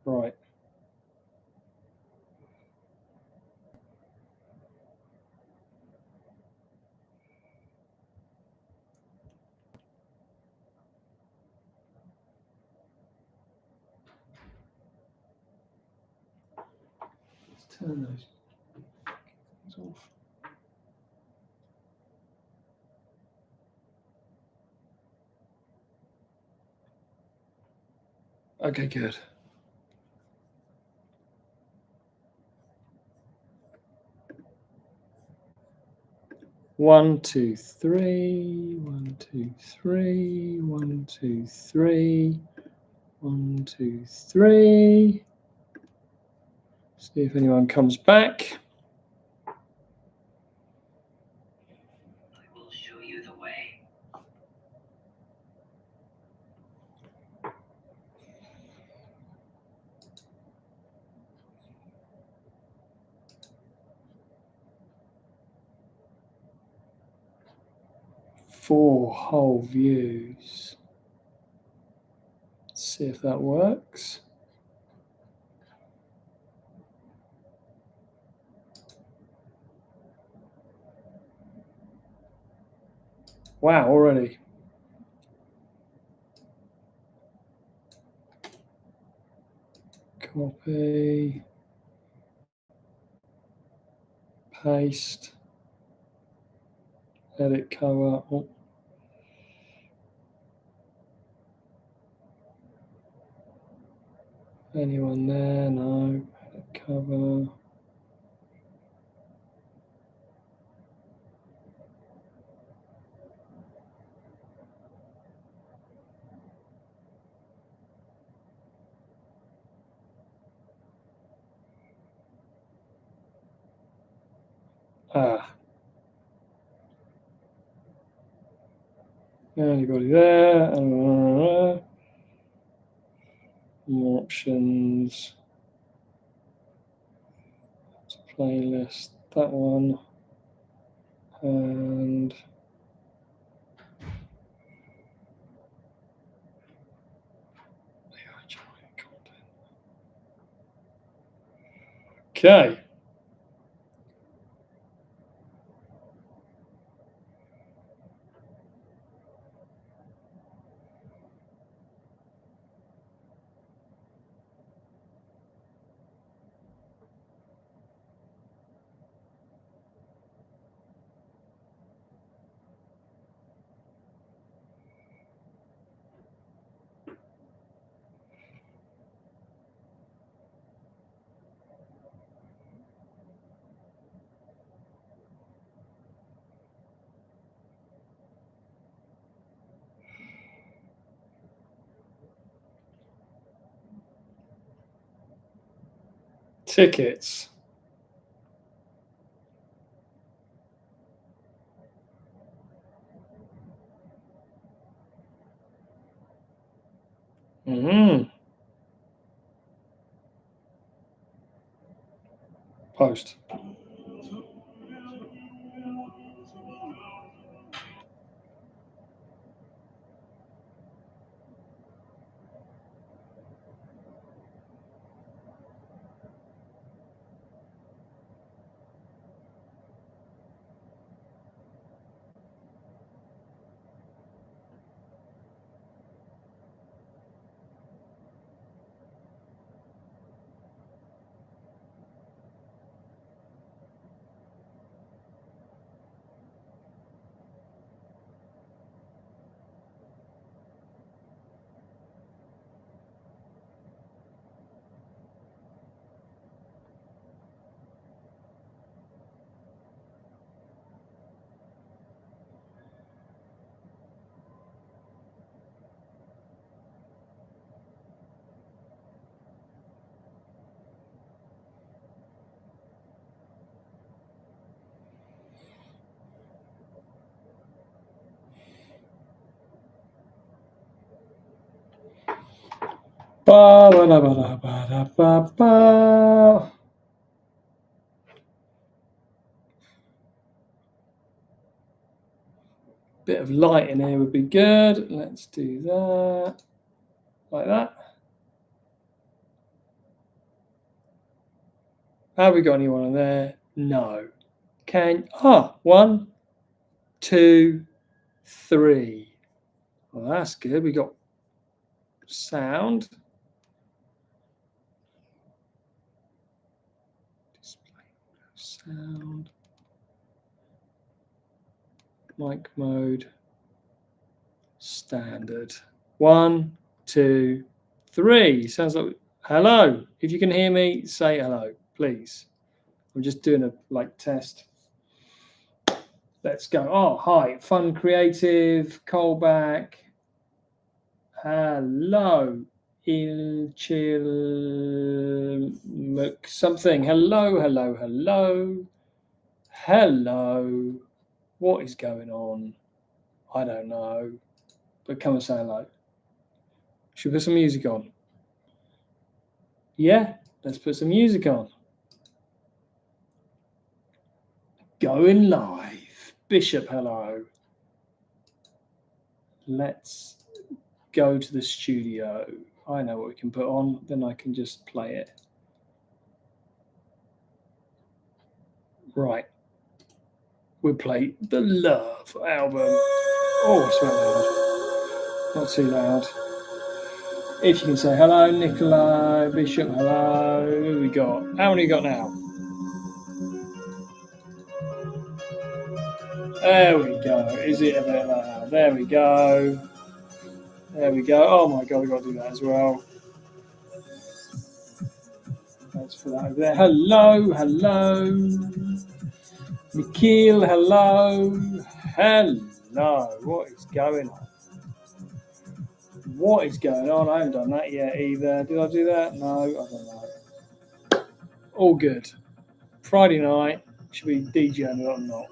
Right. Let's turn those things off. Okay, good. One, two, three. 1, 2, 3. 1, 2, 3. 1, 2, 3. See if anyone comes back. I will show you the way. Four whole views. Let's see if that works. Wow, already. Copy. Paste. Edit cover. Oh. Anyone there? No. Edit cover. Anybody there? More options. Playlist. That one. And okay. Tickets. Post. Ba-ba-da-ba-da-ba-da-ba-ba. Bit of light in here would be good. Let's do that. Like that. Have we got anyone on there? No. One, two, three. Well, that's good. We got sound. Display sound. Mic mode. Standard. 1, 2, 3. Sounds like hello. If you can hear me, say hello, please. I'm just doing a test. Let's go. Oh, hi. Fun Creative. Callback. Hello. Ilchil something. Hello. Hello. What is going on? I don't know. But come and say hello. Should we put some music on? Yeah, let's put some music on. Going live. Bishop, hello. Let's go to the studio. I know what we can put on, then I can just play it. Right. We'll play the Love album. Oh, it's very loud. Not too loud. If you can say hello, Nicola, Bishop, hello. Who we got? How many we got now? There we go. Is it a bit loud? There we go. Oh my God, we've got to do that as well. Let's put that over there. Hello. Nikhil, hello. What is going on? I haven't done that yet either. Did I do that? No, I don't know. All good. Friday night. Should be DJing or not.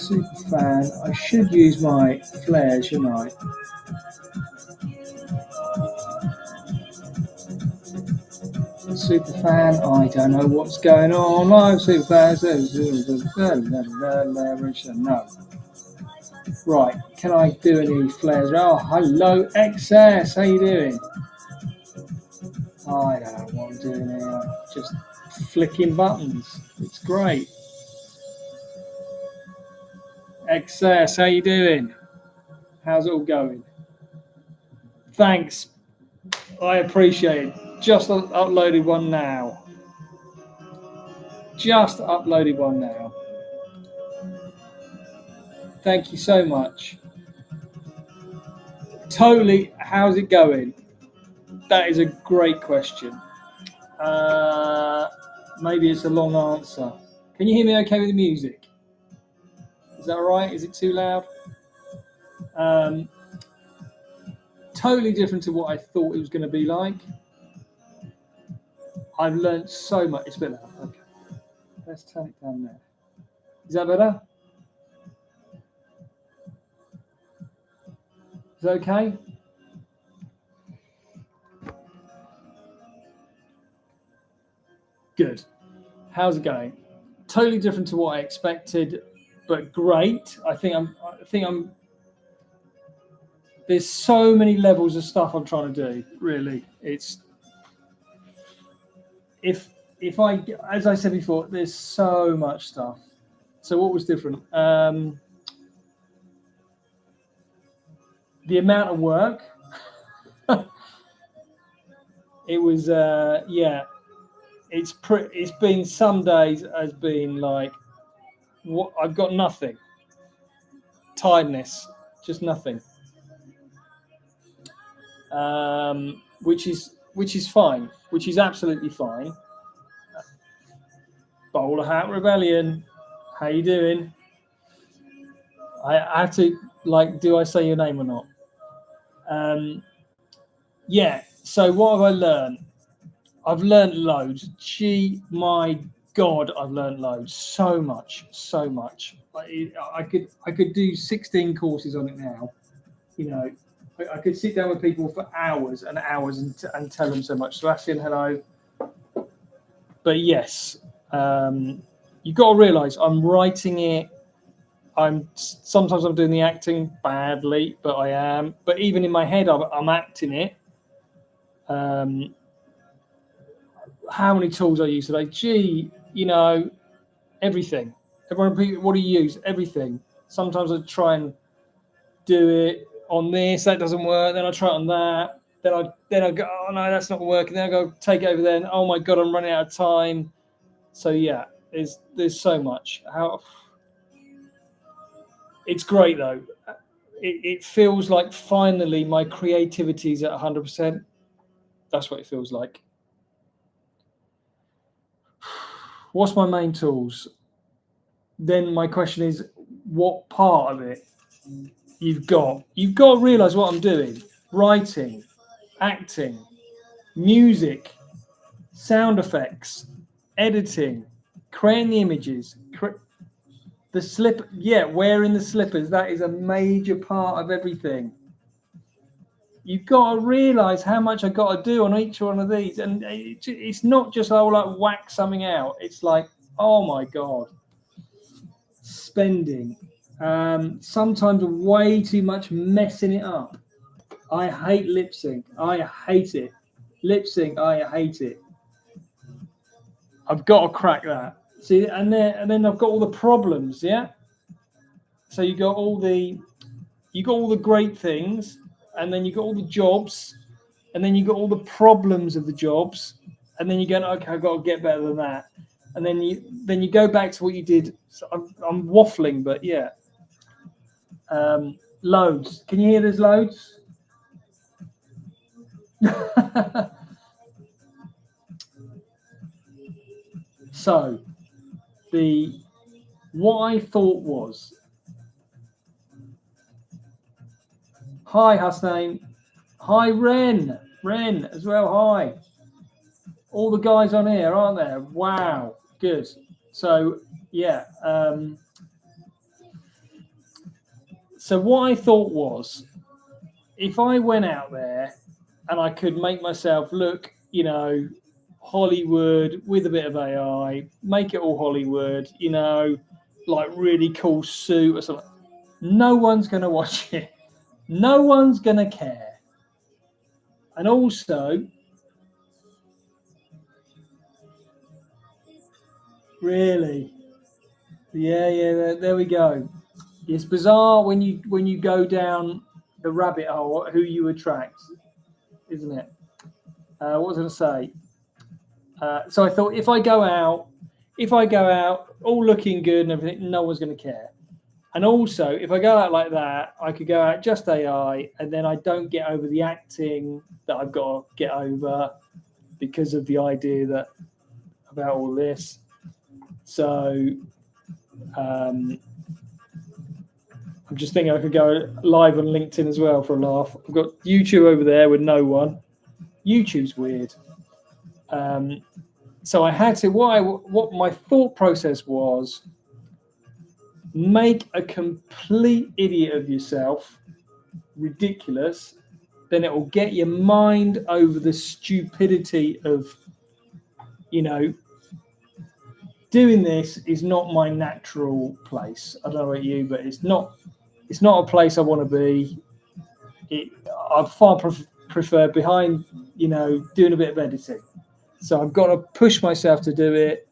Superfan. I should use my flares, shouldn't I? Superfan, I don't know what's going on. Live Superfan. No. Right, can I do any flares? Oh, hello, XS. How you doing? I don't know what I'm doing here. Just flicking buttons. It's great. XS, how you doing? How's it all going? Thanks. I appreciate it. Just uploaded one now. Thank you so much. Totally. How's it going? That is a great question. Maybe it's a long answer. Can you hear me okay with the music? Is that all right? Is it too loud? Totally different to what I thought it was going to be like. I've learned so much. It's a bit loud. Okay. Let's turn it down there. Is that better? Is that okay? Good. How's it going? Totally different to what I expected, but great. I think I'm. There's so many levels of stuff I'm trying to do. Really, it's if I, as I said before, there's so much stuff. So what was different? The amount of work. It was It's been some days has been like, what I've got nothing. Tiredness, just nothing. Which is fine, which is absolutely fine. Bowler Hat Rebellion, how you doing? I have to do I say your name or not? Yeah. So what have I learned? I've learned loads. My God, I've learned loads. So much. I could do 16 courses on it now. You know, I could sit down with people for hours and hours and tell them so much. Sebastian, hello. but yes, you've got to realize I'm writing it. Sometimes I'm doing the acting badly, but I am. But even in my head, I'm acting it. How many tools I use today? Gee, everything. Everyone, what do you use? Everything. Sometimes I try and do it on this, that doesn't work. Then I try it on that. Then I go, oh no, that's not working. Then I go take it over there. And, oh my god, I'm running out of time. So yeah, there's so much. It's great though. It feels like finally my creativity is at 100%. That's what it feels like. What's my main tools? Then my question is, what part of it you've got to realize what I'm doing. Writing, acting, music, sound effects, editing, creating the images, the slip. Yeah, wearing the slippers. That is a major part of everything. You've got to realize how much I got to do on each one of these. And it's not just, like whack something out. It's like, oh my God. Spending. Sometimes way too much messing it up. I hate lip sync. I hate it. Lip sync. I hate it. I've got to crack that. See, and then I've got all the problems. Yeah. So you got all the great things, and then you got all the jobs, and then you got all the problems of the jobs, and then you go, okay, I've got to get better than that, and then you go back to what you did. So I'm waffling, but yeah. Loads. Can you hear there's loads? So what I thought was, hi Hasnain, hi Ren as well, hi. All the guys on here, aren't there? Wow, good. So yeah, so what I thought was, if I went out there and I could make myself look, Hollywood with a bit of AI, make it all Hollywood, like really cool suit or something, no one's going to watch it. No one's going to care. And also, really, yeah, there we go. It's bizarre when you go down the rabbit hole, who you attract, isn't it? What was I going to say? So I thought if I go out all looking good and everything, no one's going to care. And also, if I go out like that, I could go out just AI, and then I don't get over the acting that I've got to get over because of the idea about all this. So I'm just thinking I could go live on LinkedIn as well for a laugh. I've got YouTube over there with no one. YouTube's weird. So I had to, what my thought process was, make a complete idiot of yourself, ridiculous, then it will get your mind over the stupidity of, doing this is not my natural place. I don't know about you, but it's not a place I want to be. I far prefer behind, doing a bit of editing. So I've got to push myself to do it.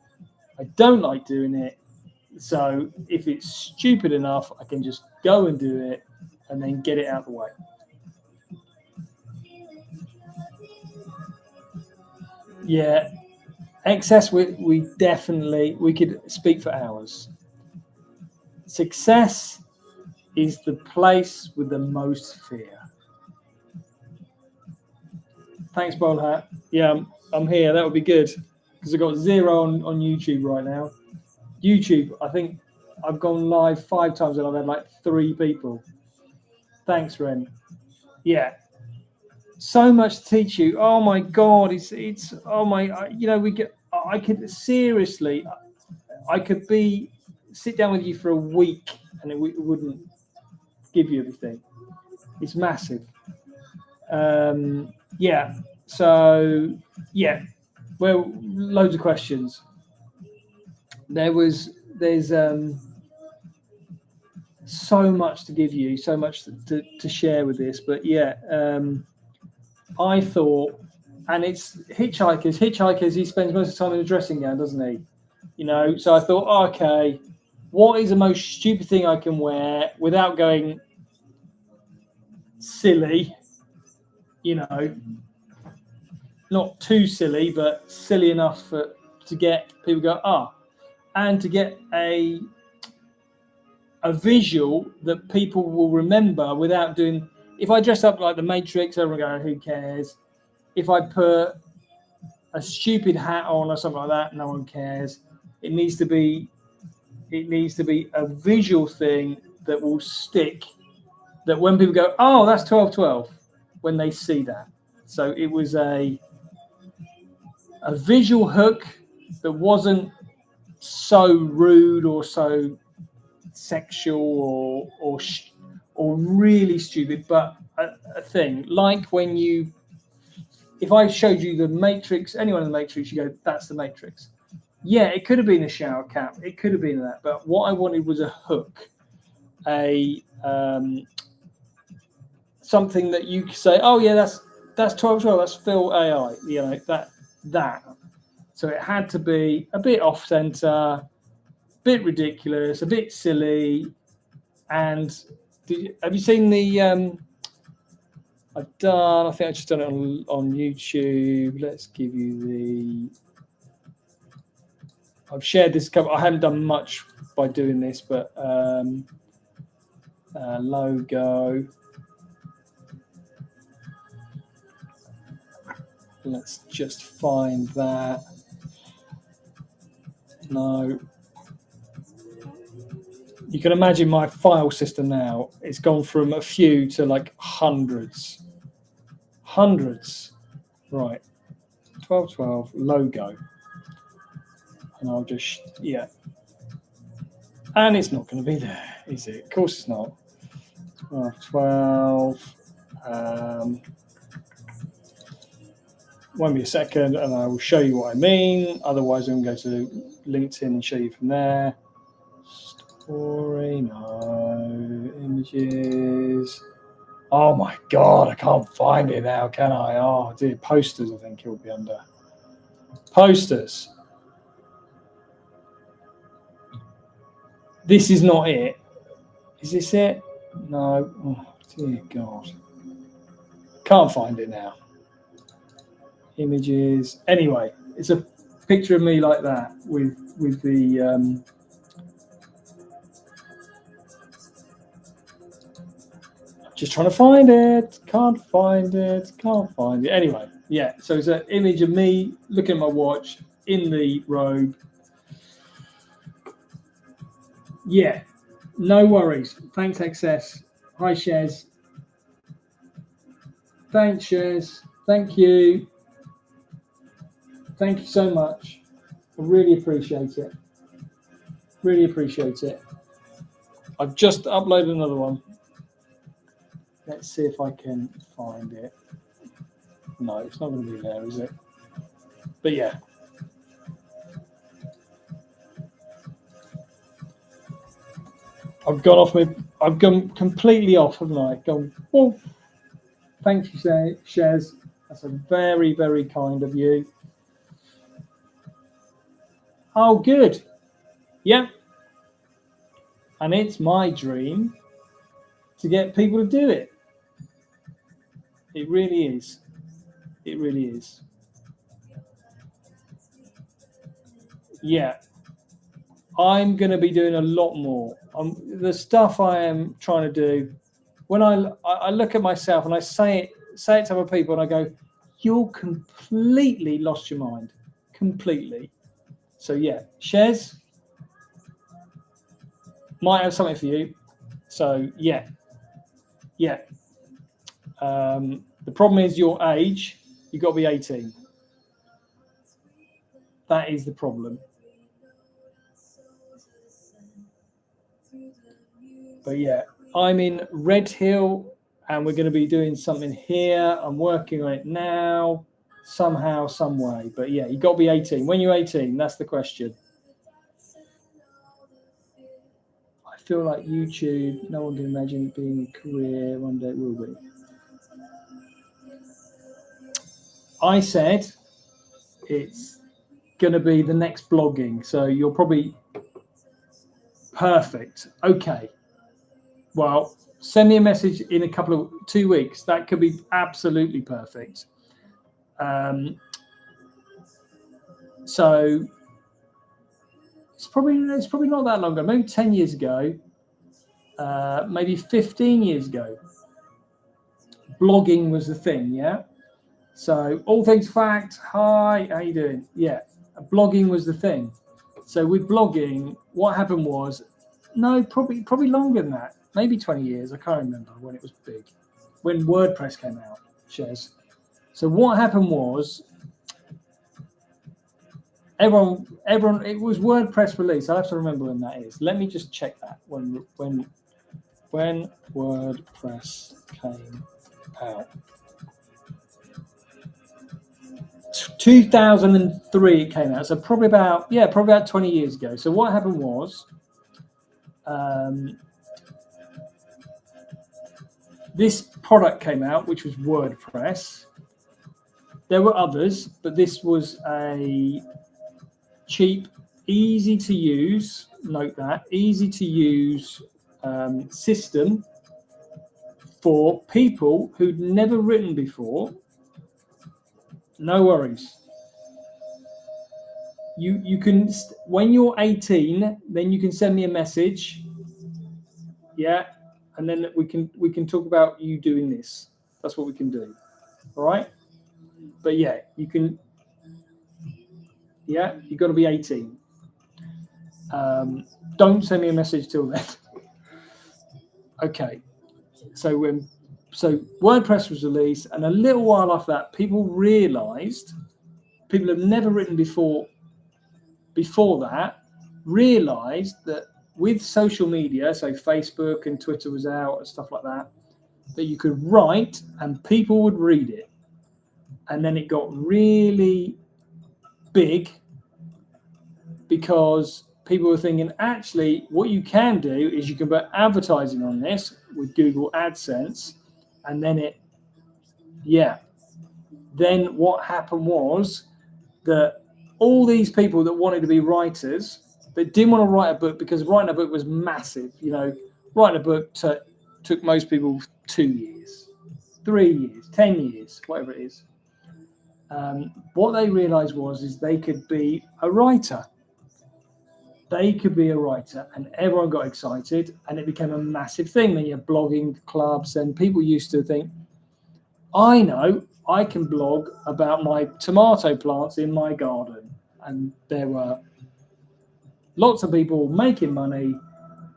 I don't like doing it. So if it's stupid enough, I can just go and do it and then get it out of the way. Yeah. Excess, we could speak for hours. Success is the place with the most fear. Thanks, Bowl Hat. Yeah, I'm here. That would be good because I've got 0 on YouTube right now. YouTube, I think I've gone live 5 times and I've had like 3 people. Thanks, Ren. Yeah. So much to teach you. Oh my God. It's oh my, I could seriously, I could sit down with you for a week and it wouldn't give you everything. It's massive. Yeah. So yeah, well, loads of questions. There's so much to give you, so much to share with this, but yeah, I thought, and it's Hitchhikers, he spends most of the time in a dressing gown, doesn't he? You know, so I thought, oh, okay, what is the most stupid thing I can wear without going silly? You know, not too silly, but silly enough to get people go, and to get a visual that people will remember without doing. If I dress up like the Matrix, everyone going, who cares? If I put a stupid hat on or something like that, no one cares. It needs to be a visual thing that will stick, that when people go, oh, that's 1212, when they see that. So it was a visual hook that wasn't so rude or so sexual or really stupid, but a thing like when you, if I showed you the Matrix, anyone in the Matrix, you go, that's the Matrix. Yeah, it could have been a shower cap, it could have been that, but what I wanted was a hook, a something that you could say, oh yeah, that's 1212, that's Phil AI, you know, that. So it had to be a bit off center, a bit ridiculous, a bit silly. And have you seen the? I think I just done it on YouTube. Let's give you the. I've shared this cover. I haven't done much by doing this, but logo. Let's just find that. No. You can imagine my file system now. It's gone from a few to like hundreds. Right. 1212 logo. And I'll just, yeah. And it's not going to be there, is it? Of course it's not. 12. Won't be a second, and I will show you what I mean. Otherwise, I'm going to go to LinkedIn and show you from there. Story, no. Images. Oh my God, I can't find it now, can I? Oh, dear. Posters, I think it'll be under. Posters. This is not it. Is this it? No. Oh, dear God. Can't find it now. Images. Anyway, it's a picture of me like that with the just trying to find it. Can't find it. Anyway, yeah. So it's an image of me looking at my watch in the robe. Yeah. No worries. Thanks, XS. Hi, Shez. Thanks, Shez. Thank you. Thank you so much. I really appreciate it. I've just uploaded another one. Let's see if I can find it. No, it's not going to be there, is it? But yeah. I've gone completely off, haven't I? Gone, oh, thank you, Shez. That's a very, very kind of you. Oh, good. Yeah. And it's my dream to get people to do it. It really is. It really is. Yeah. I'm going to be doing a lot more. The stuff I am trying to do, when I look at myself and I say it to other people and I go, you're completely lost your mind. Completely. So yeah, Shez might have something for you. So yeah. The problem is your age. You've got to be 18. That is the problem. But yeah, I'm in Red Hill and we're going to be doing something here. I'm working on it now. somehow, some way. But yeah, you got to be 18. When you're 18, that's the question. I feel like YouTube, no one can imagine it being a career. One day it will be. I said it's going to be the next blogging. So you're probably perfect. Okay. Well, send me a message in a couple of 2 weeks. That could be absolutely perfect. So it's probably not that long ago. Maybe 10 years ago, maybe 15 years ago. Blogging was the thing, yeah. So All Things Fact. Hi, how you doing? Yeah, blogging was the thing. So with blogging, what happened was, no, probably longer than that. Maybe 20 years. I can't remember when it was big. When WordPress came out, Shez. So what happened was, everyone, it was WordPress release. I have to remember when that is. Let me just check that when WordPress came out. 2003 it came out. So probably about 20 years ago. So what happened was, this product came out, which was WordPress. There were others, but this was a cheap, easy to use, note that, easy to use system for people who'd never written before. No worries. You can, when you're 18, then you can send me a message. Yeah. And then we can talk about you doing this. That's what we can do. All right. But yeah, you can. Yeah, you've got to be 18. Don't send me a message till then. Okay. So WordPress was released, and a little while after that, people have never written before that, realized that with social media, so Facebook and Twitter was out and stuff like that, that you could write and people would read it. And then it got really big because people were thinking, actually, what you can do is you can put advertising on this with Google AdSense. And then then what happened was that all these people that wanted to be writers, but didn't want to write a book because writing a book was massive. You know, writing a book took most people 2 years, 3 years, 10 years, whatever it is. What they realized is they could be a writer. They could be a writer, and everyone got excited, and it became a massive thing. Then you have blogging clubs, and people used to think, I know I can blog about my tomato plants in my garden. And there were lots of people making money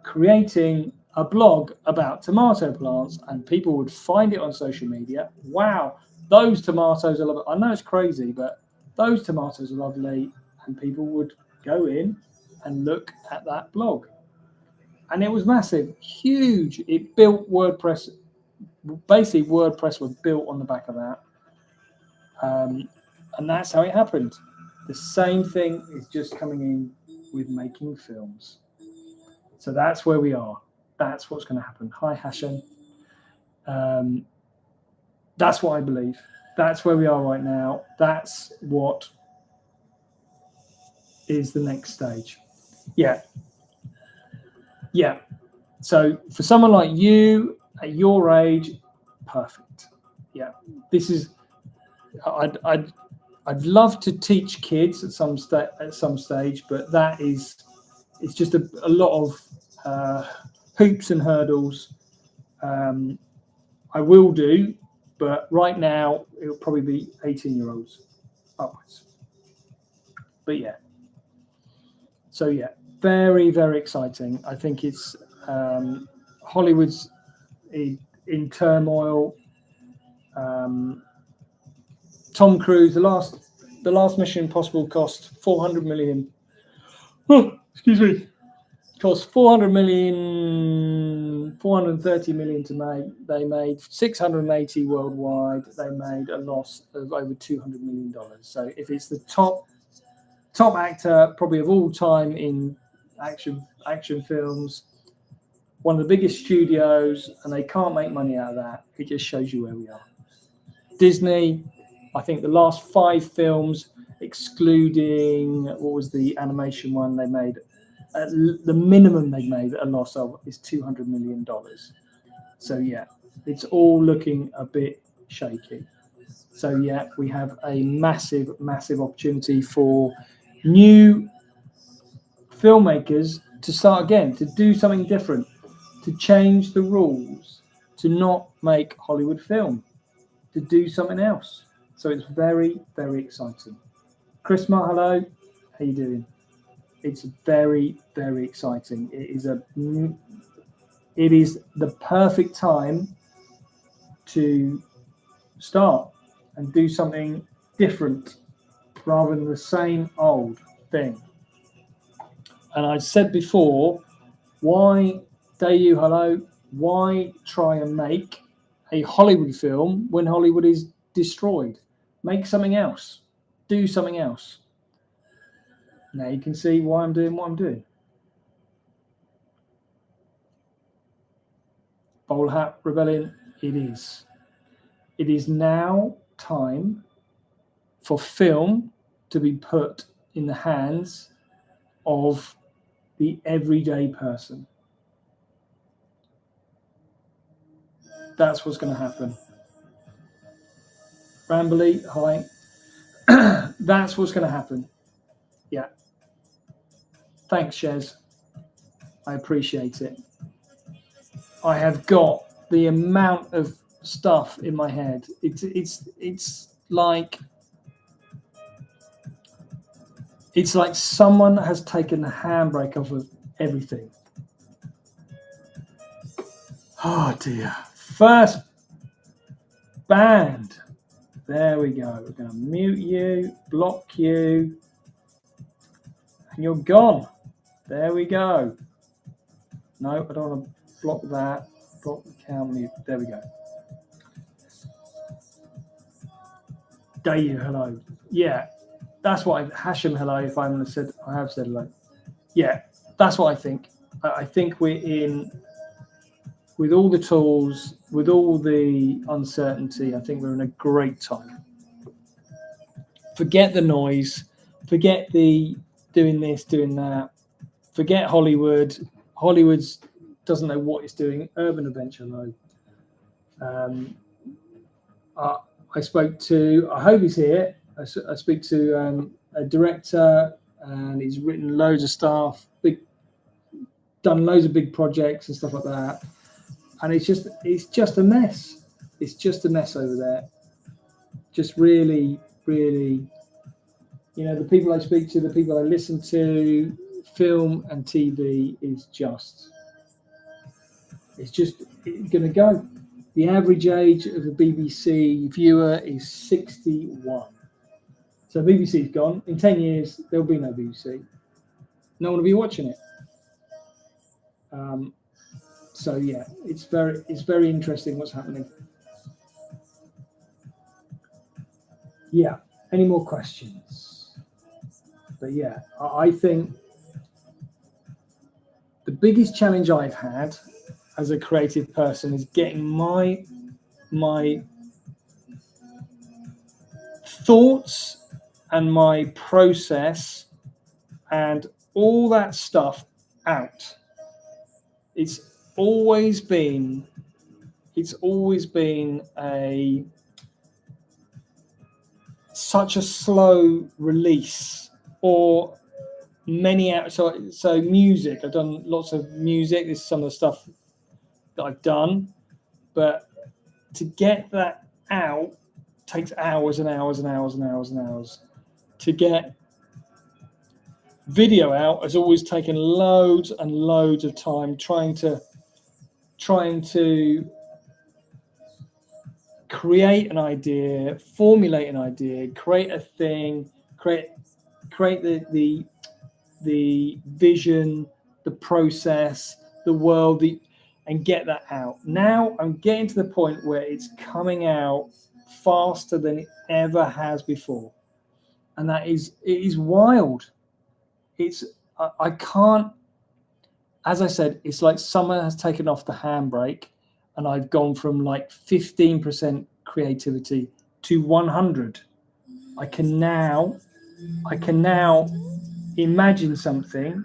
creating a blog about tomato plants, and people would find it on social media. Wow, those tomatoes are lovely. I know it's crazy, but those tomatoes are lovely. And people would go in and look at that blog. And it was massive, huge. It built WordPress. Basically, WordPress was built on the back of that. And that's how it happened. The same thing is just coming in with making films. So that's where we are. That's what's going to happen. Hi, Hashem. That's what I believe. That's where we are right now. That's what is the next stage. Yeah. So for someone like you at your age, perfect. Yeah. This is. I'd love to teach kids at some stage, but it's just a lot of hoops and hurdles. I will do, but right now it'll probably be 18-year-olds upwards. But yeah. So yeah, very, very exciting. I think it's Hollywood's in turmoil. Tom Cruise, the last Mission Impossible cost $400 million. Oh, excuse me. Cost $400 million 430 million to make. They made 680 worldwide. They made a loss of over $200 million. So if it's the top actor probably of all time in action films, one of the biggest studios, and they can't make money out of that, it just shows you where we are. Disney, I think the last 5 films, excluding what was the animation one they made, the minimum they made a loss of is $200 million. So yeah, it's all looking a bit shaky. So yeah, we have a massive opportunity for new filmmakers to start again, to do something different, to change the rules, to not make Hollywood film, to do something else. So it's very exciting. Chris Marr, hello. How you doing? It's very exciting. It is the perfect time to start and do something different rather than the same old thing. And I said before, why, Dayu, hello, why try and make a Hollywood film when Hollywood is destroyed? Make something else. Do something else. Now you can see why I'm doing what I'm doing. Bowl Hat Rebellion, it is. It is now time for film to be put in the hands of the everyday person. That's what's going to happen. Rambly, hi. That's what's going to happen. Yeah. Thanks, Shez. I appreciate it. I have got the amount of stuff in my head. It's like someone has taken the handbrake off of everything. Oh dear. First band. There we go. We're going to mute you, block you, and you're gone. There we go. No, I don't want to block that. Block the count mute. There we go. Dayu, hello. Yeah, that's what Hashem, hello. If I have said hello. Yeah, that's what I think. I think we're in, with all the tools, with all the uncertainty, I think we're in a great time. Forget the noise. Forget the doing this, doing that. Forget Hollywood. Hollywood's doesn't know what it's doing. Urban Adventure, though. I spoke to, I hope he's here. I speak to a director, and he's written loads of stuff, done loads of big projects and stuff like that. And it's just a mess. It's just a mess over there. Just really, the people I speak to, the people I listen to, film and TV is just going to go. The average age of a BBC viewer is 61. So BBC's gone. In 10 years, there'll be no BBC. No one will be watching it. So yeah, it's very interesting what's happening. Yeah. Any more questions? But yeah, I think the biggest challenge I've had as a creative person is getting my thoughts and my process and all that stuff out. It's always been such a slow release, or many out. So music, I've done lots of music. This is some of the stuff that I've done, but to get that out takes hours and hours and hours and hours and hours. To get video out has always taken loads and loads of time, trying to create an idea, formulate an idea, create a thing, create the vision, the process, the world, and get that out. Now I'm getting to the point where it's coming out faster than it ever has before. And it is wild. I can't, as I said, it's like someone has taken off the handbrake and I've gone from like 15% creativity to 100. I can now imagine something.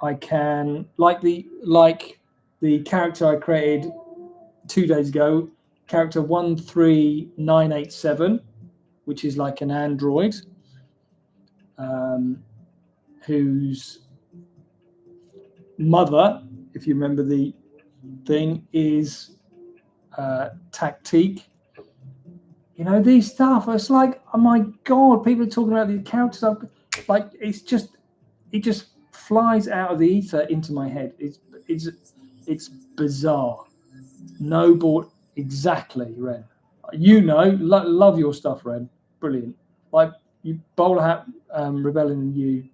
I can like the character I created 2 days ago, character 13987, which is like an android whose mother, if you remember the thing, is Tactique. You know, these stuff, it's like, oh my God, people are talking about the characters. Like, it just flies out of the ether into my head. It's bizarre. No board, exactly, Ren. You know, love your stuff, Ren. Brilliant. Like, you Bowler Hat Rebellion and you,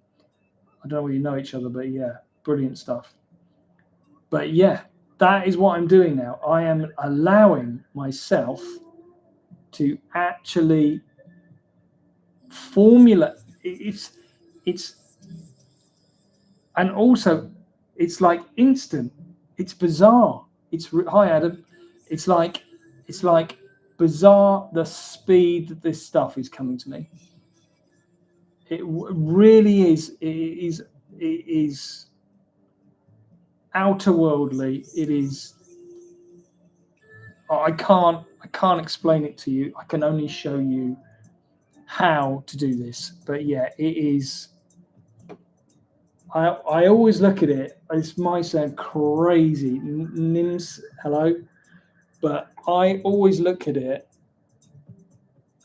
I don't know whether you know each other, but yeah, brilliant stuff. But yeah, that is what I'm doing now. I am allowing myself to actually formulate. It's and also it's like instant. It's bizarre. Hi Adam. It's like bizarre the speed that this stuff is coming to me. It really is. It is outer worldly. It is. I can't explain it to you. I can only show you how to do this. But yeah, it is. I always look at it. This might sound crazy, Nims. Hello, but I always look at it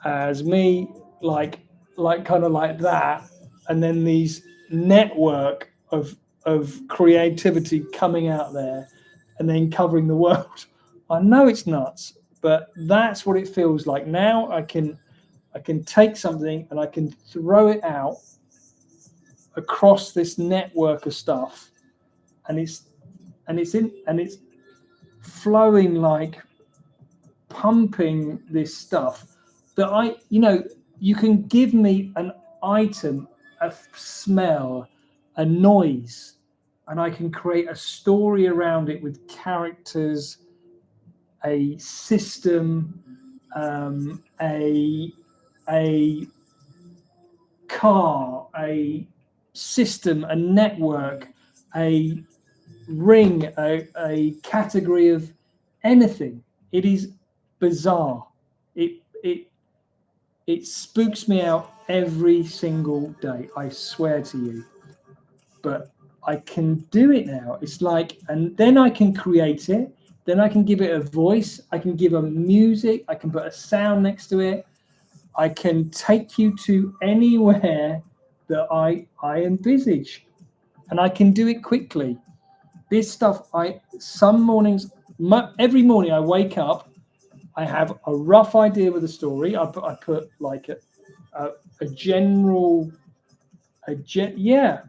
as me, like kind of like that, and then these network of creativity coming out there, and then covering the world. I know it's nuts, but that's what it feels like. Now I can take something and I can throw it out across this network of stuff, and it's flowing, like pumping this stuff that you can give me an item, a smell, a noise, and I can create a story around it with characters, a system, a car, a system, a network, a ring, a category of anything. It is bizarre. It spooks me out every single day. I swear to you. But I can do it now. It's like, and then I can create it. Then I can give it a voice. I can give a music. I can put a sound next to it. I can take you to anywhere that I envisage, and I can do it quickly. This stuff, some mornings, every morning I wake up, I have a rough idea of the story. I put like a general, exactly.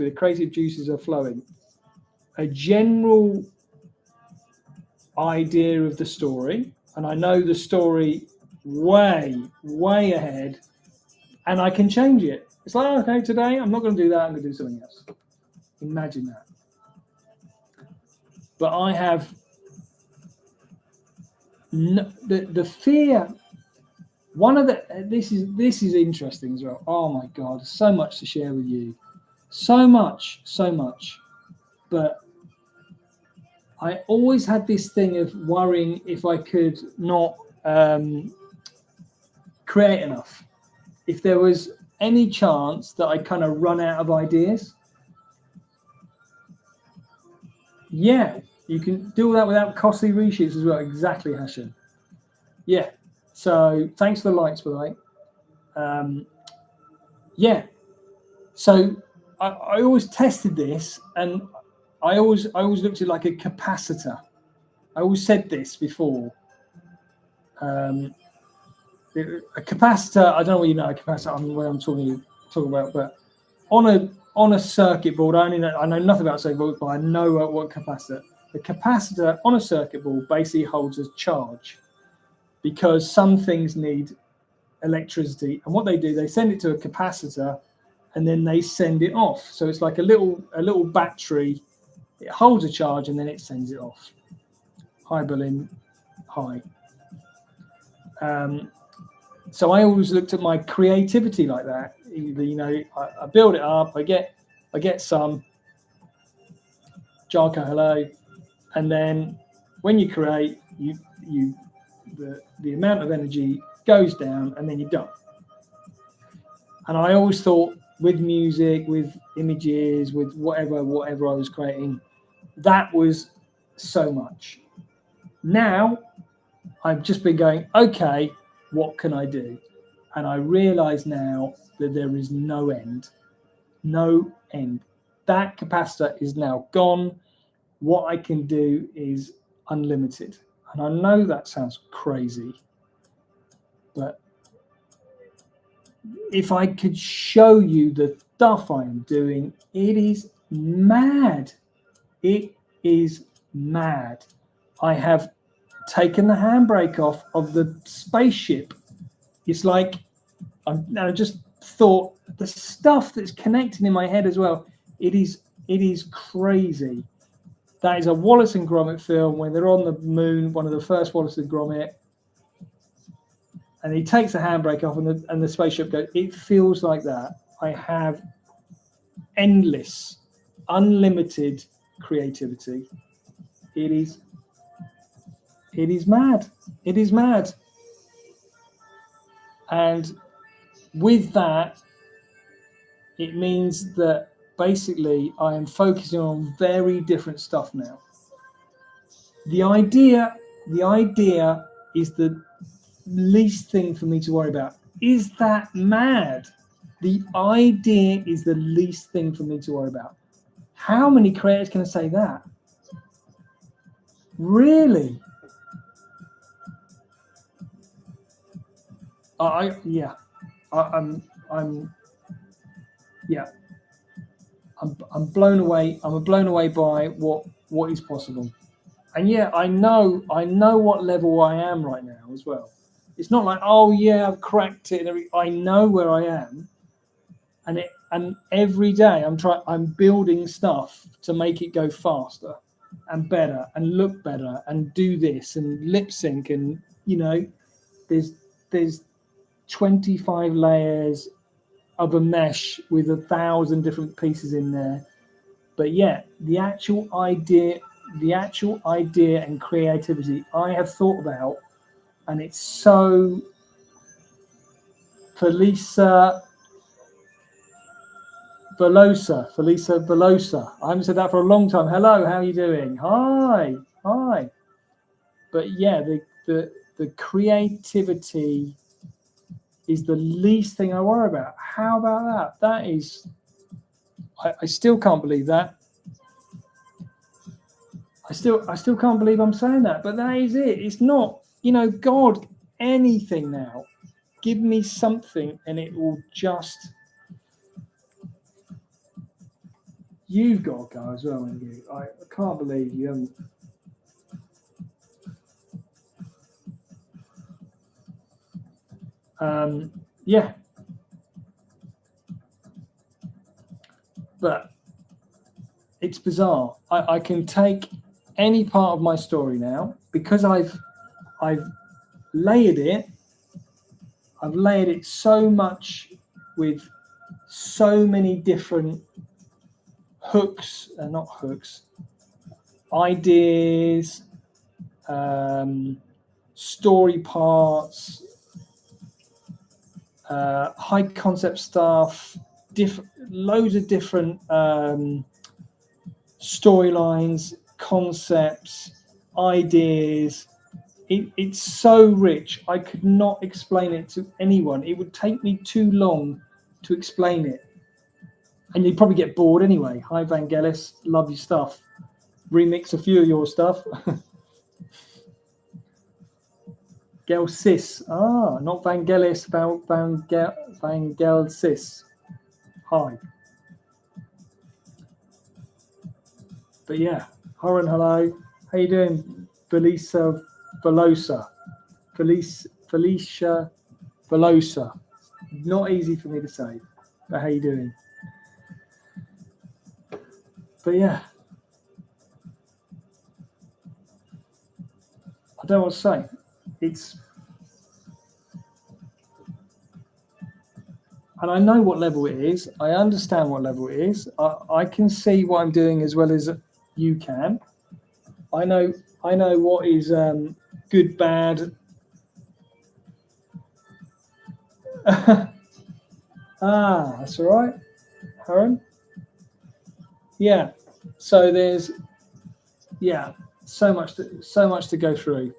The creative juices are flowing. A general idea of the story, and I know the story way ahead, and I can change it. It's like, okay, today I'm not going to do that. I'm going to do something else. Imagine that. But I have the fear. One of the this is interesting as well. Oh my God, so much to share with you, so much. But I always had this thing of worrying if I could not create enough. If there was any chance that I kind of run out of ideas. Yeah, you can do all that without costly reshoots as well. Exactly, Hashem. Yeah. So thanks for the likes, by the way. Yeah. So I always tested this, and I always looked at it like a capacitor. I always said this before. A capacitor. I don't know what you know a capacitor. I mean, what I'm talking about, but on on a circuit board, I know nothing about circuit boards, but I know what capacitor. The capacitor on a circuit board basically holds a charge because some things need electricity, and what they do, they send it to a capacitor and then they send it off. So it's like a little battery. It holds a charge and then it sends it off. Hi Berlin, hi. So I always looked at my creativity like that. You know, I build it up, I get some. Jarko, hello. And then when you create, the amount of energy goes down and then you're done. And I always thought with music, with images, with whatever I was creating, that was so much. Now I've just been going, okay, what can I do? And I realize now that there is no end. No end. That capacitor is now gone. What I can do is unlimited. And I know that sounds crazy, but if I could show you the stuff I am doing, it is mad. It is mad. I have taken the handbrake off of the spaceship. It's like I just thought the stuff that's connected in my head as well. It is crazy. That is a Wallace and Gromit film when they're on the moon, one of the first Wallace and Gromit, and he takes the handbrake off and the spaceship goes. It feels like that. I have endless, unlimited creativity. It is mad. It is mad. And with that, it means that basically I am focusing on very different stuff now. The idea is the least thing for me to worry about. Is that mad? The idea is the least thing for me to worry about. How many creators can say that? Really? I'm blown away. I'm blown away by what is possible. And yeah, I know what level I am right now as well. It's not like, oh yeah, I've cracked it. I know where I am, and every day I'm building stuff to make it go faster and better and look better and do this and lip sync, and you know, there's 25 layers of a mesh with 1,000 different pieces in there. But yeah, the actual idea and creativity I have thought about, and it's so Felisa Velosa. I haven't said that for a long time. Hello, how are you doing? Hi. But yeah, the creativity is the least thing I worry about. How about that? That is, I still can't believe that. I still can't believe I'm saying that, but that is it. It's not, you know, God, anything now. Give me something and it will just, you've got to go as well, haven't you? I can't believe you haven't. Yeah. But it's bizarre. I can take any part of my story now because I've layered it. I've layered it so much with so many different hooks, not hooks, ideas, story parts, high concept stuff, loads of different storylines, concepts, ideas. It's so rich. I could not explain it to anyone. It would take me too long to explain it. And you'd probably get bored anyway. Hi, Vangelis. Love your stuff. Remix a few of your stuff. Gelsis. Not Vangelis. Vangelsis. Hi. But yeah, Horan, hello. How you doing, Felicia Velosa? Felicia Velosa. Not easy for me to say, but how you doing? But yeah, I don't know what to say. And I know what level it is. I understand what level it is. I can see what I'm doing as well as you can. I know what is good, bad. That's all right, Aaron. Yeah. So there's so much to go through,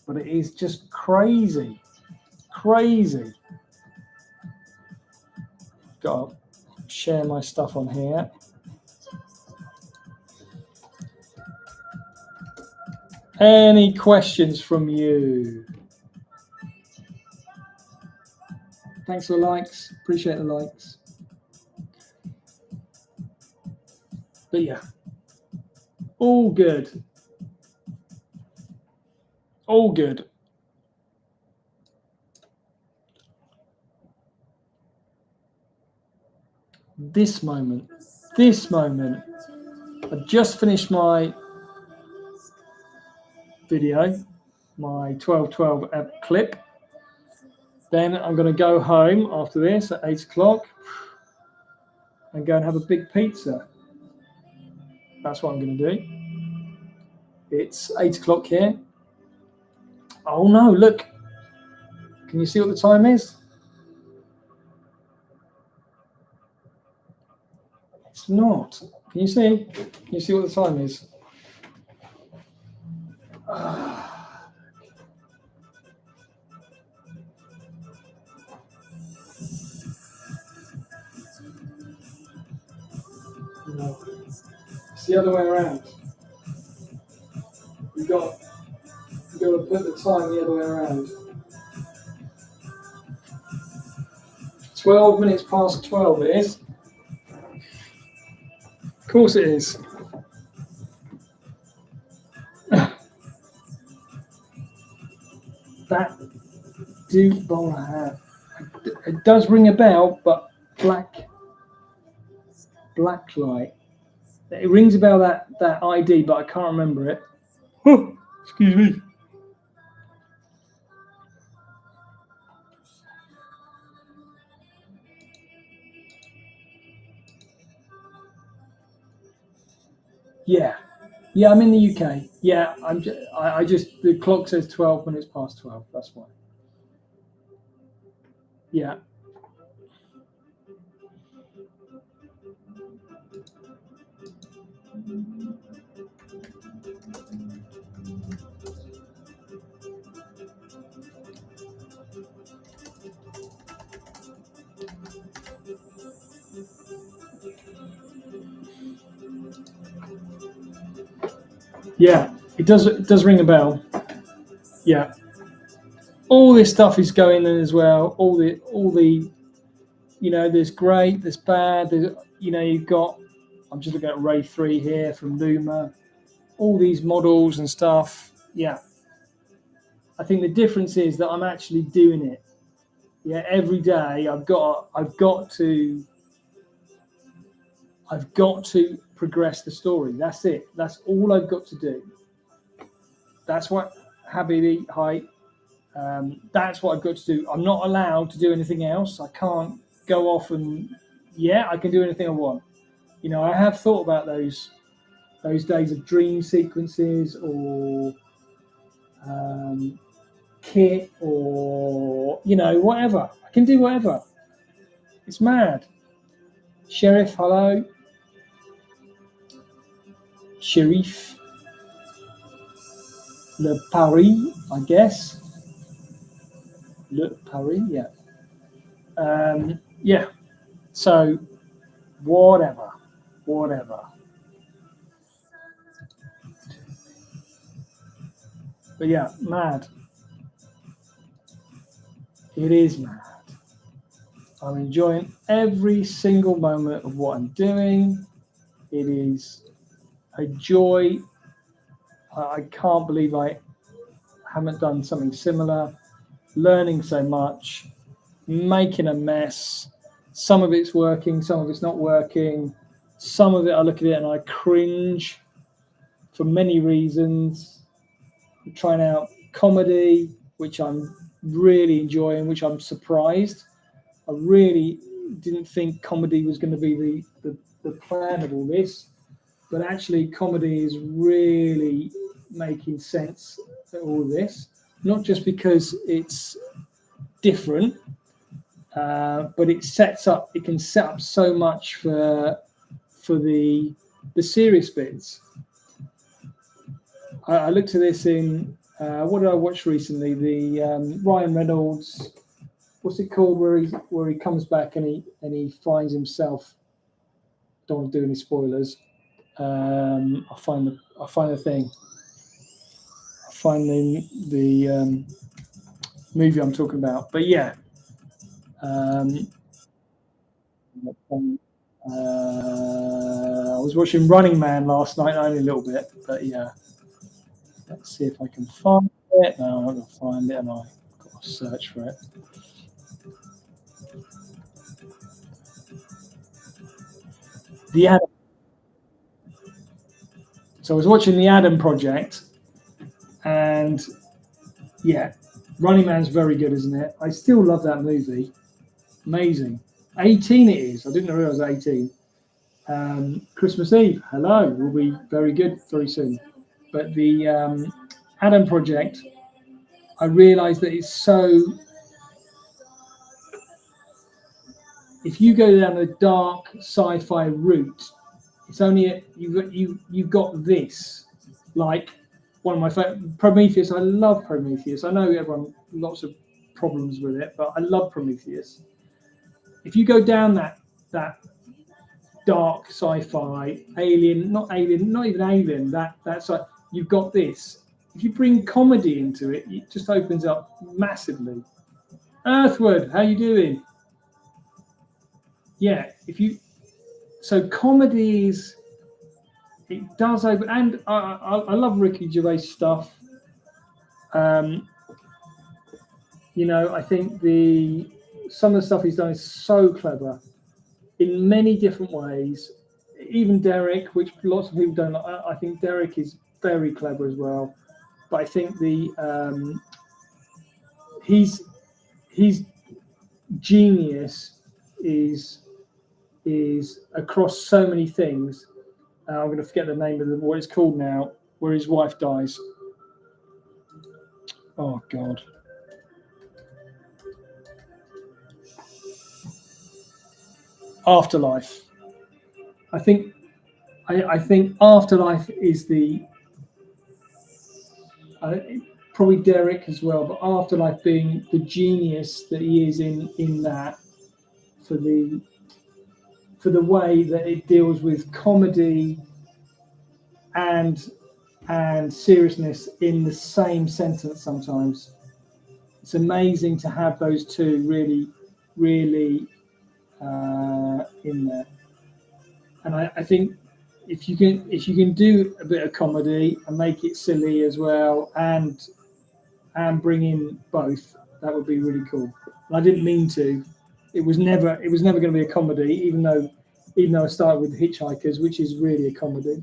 but it is just crazy. Got to share my stuff on here. Any questions from you? Thanks for the likes. Appreciate the likes. But yeah, all good. All good. This moment, I've just finished my video, my 12-12 clip. Then I'm going to go home after this at 8 o'clock and go and have a big pizza. That's what I'm going to do. It's 8 o'clock here. Oh no, look. Can you see what the time is? It's not. Can you see? Can you see what the time is? No. It's the other way around. You've got to put the time the other way around. 12 minutes past 12 it is. Of course it is. That Duke bowler hat. It does ring a bell, but black light. It rings a bell, that ID, but I can't remember it. Oh, excuse me. Yeah, I'm in the UK. Yeah, I just the clock says 12 minutes past 12. That's why. Yeah. Yeah, it does ring a bell. Yeah. All this stuff is going in as well. All the there's great, there's bad, there's you've got, I'm just looking at Ray 3 here from Luma. All these models and stuff. Yeah. I think the difference is that I'm actually doing it. Yeah, every day I've got to progress the story. That's it. That's all I've got to do. That's what Habibi, hi. That's what I've got to do. I'm not allowed to do anything else. I can't go off and I can do anything I want. I have thought about those days of dream sequences or kit or whatever. I can do whatever. It's mad. Sheriff, hello. Sharif. Le Paris, I guess. Le Paris, yeah. Yeah. So, whatever. But yeah, mad. It is mad. I'm enjoying every single moment of what I'm doing. It is a joy. I can't believe I haven't done something similar. Learning so much, making a mess. Some of it's working, some of it's not working. Some of it I look at it and I cringe for many reasons. I'm trying out comedy, which I'm really enjoying, which I'm surprised. I really didn't think comedy was going to be the plan of all this, but actually comedy is really making sense of all this, not just because it's different, but it can set up so much for the serious bits. I looked at this in what did I watch recently? The Ryan Reynolds, what's it called, where he comes back and he finds himself. Don't want to do any spoilers. I'll find the thing. I'll find the movie I'm talking about. But yeah. I was watching Running Man last night, only a little bit, but yeah. Let's see if I can find it. No, I'm not going to find it, and I've got to search for it. The Adam. So I was watching The Adam Project, and yeah, Running Man's very good, isn't it? I still love that movie. Amazing. 18 it is. I didn't realize 18. Christmas Eve. Hello. Will be very good very soon. But the Adam Project, I realized that it's so. If you go down a dark sci-fi route, it's only you've got this. Like one of my favorite, Prometheus. I love Prometheus. I know everyone lots of problems with it, but I love Prometheus. If you go down that dark sci-fi, not even alien, that side, you've got this. If you bring comedy into it, it just opens up massively. Earthward, how you doing? Yeah, so comedies, it does open, and I love Ricky Gervais stuff. I think some of the stuff he's done is so clever in many different ways. Even Derek, which lots of people don't like, I think Derek is very clever as well. But I think his genius is across so many things. I'm going to forget the name of what it's called now, where his wife dies. Oh God. Afterlife. I think Afterlife is probably Derek as well, but Afterlife being the genius that he is in that, for the way that it deals with comedy and seriousness in the same sentence sometimes. It's amazing to have those two really in there. And I think if you can do a bit of comedy and make it silly as well, and bring in both, that would be really cool. And I didn't mean to. It was never going to be a comedy, even though I started with Hitchhikers, which is really a comedy.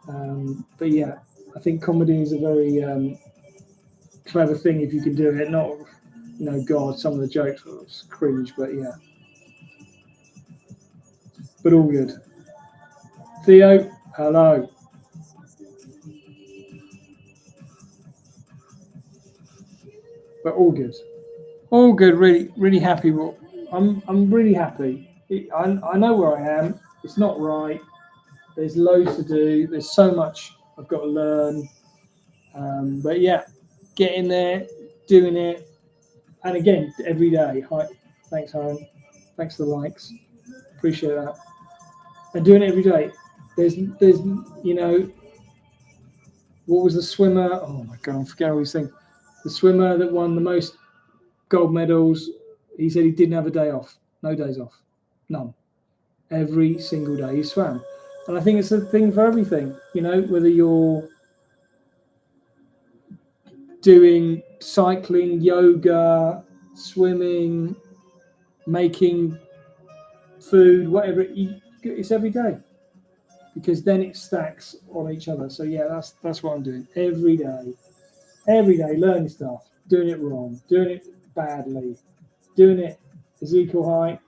But yeah, I think comedy is a very clever thing if you can do it. Not, God, some of the jokes were cringe, but yeah. But all good. Theo, hello. But all good. All good. Really, really happy. I'm really happy. I know where I am. It's not right. There's loads to do. There's so much I've got to learn. But yeah, getting there, doing it, and again every day. Hi, thanks, Aaron. Thanks for the likes. Appreciate that. And doing it every day. There's what was the swimmer? Oh my God, I'm forgetting all these things. The swimmer that won the most gold medals He said he didn't have a day off. No days off. None. Every single day he swam. And I think it's a thing for everything, you know, whether you're doing cycling, yoga, swimming, making food, whatever, it's every day, because then it stacks on each other. So yeah, that's what I'm doing every day, learning stuff, doing it wrong, doing it badly, doing it Ezekiel height,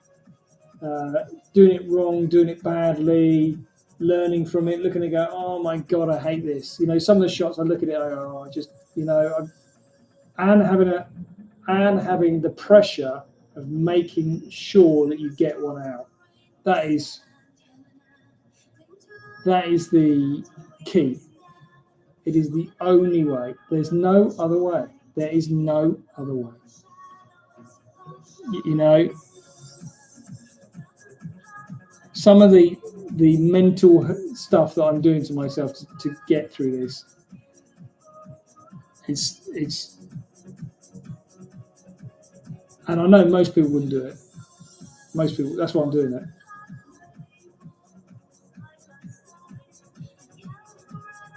doing it wrong, doing it badly, learning from it, looking and go, oh my God, I hate this. You know, some of the shots I look at it, I go, oh, I just, you know, and having the pressure of making sure that you get one out. That is the key. It is the only way. There's no other way. There is no other way. You know, some of the mental stuff that I'm doing to myself to get through this, it's and I know most people wouldn't do it. Most people, that's why I'm doing it.